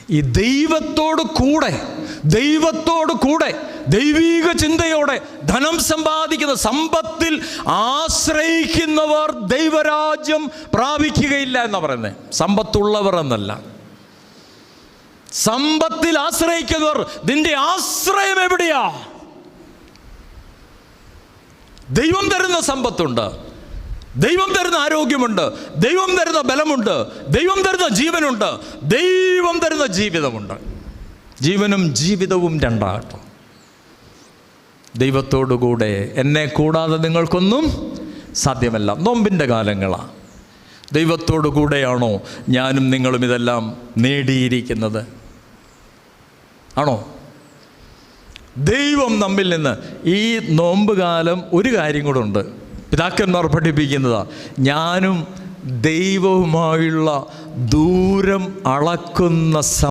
ഈ ദൈവത്തോട് കൂടെ ദൈവീക ചിന്തയോടെ ധനം സമ്പാദിക്കുന്ന, സമ്പത്തിൽ ആശ്രയിക്കുന്നവർ ദൈവരാജ്യം പ്രാപിക്കുകയില്ല എന്നാ പറയുന്നത്. സമ്പത്തുള്ളവർ എന്നല്ല, സമ്പത്തിൽ ആശ്രയിക്കുന്നവർ. നിന്റെ ആശ്രയം എവിടെയാ? ദൈവം തരുന്ന സമ്പത്തുണ്ട്, ദൈവം തരുന്ന ആരോഗ്യമുണ്ട്, ദൈവം തരുന്ന ബലമുണ്ട്, ദൈവം തരുന്ന ജീവനുണ്ട്, ദൈവം തരുന്ന ജീവിതമുണ്ട്. ജീവനും ജീവിതവും രണ്ടാട്ടോ. ദൈവത്തോടുകൂടെ എന്നെ കൂടാതെ നിങ്ങൾക്കൊന്നും സാധ്യമല്ല. നോമ്പിൻ്റെ കാലങ്ങളാണ്. ദൈവത്തോടു കൂടെയാണോ ഞാനും നിങ്ങളും ഇതെല്ലാം നേടിയിരിക്കുന്നത്? ആണോ? ദൈവം നമ്മിൽ നിന്ന് ഈ നോമ്പ് കാലം ഒരു കാര്യം കൂടെ ഉണ്ട്, പിതാക്കന്മാർ പഠിപ്പിക്കുന്നതാണ്. ഞാനും ദൈവവുമായുള്ള ദൂരം അളക്കുന്ന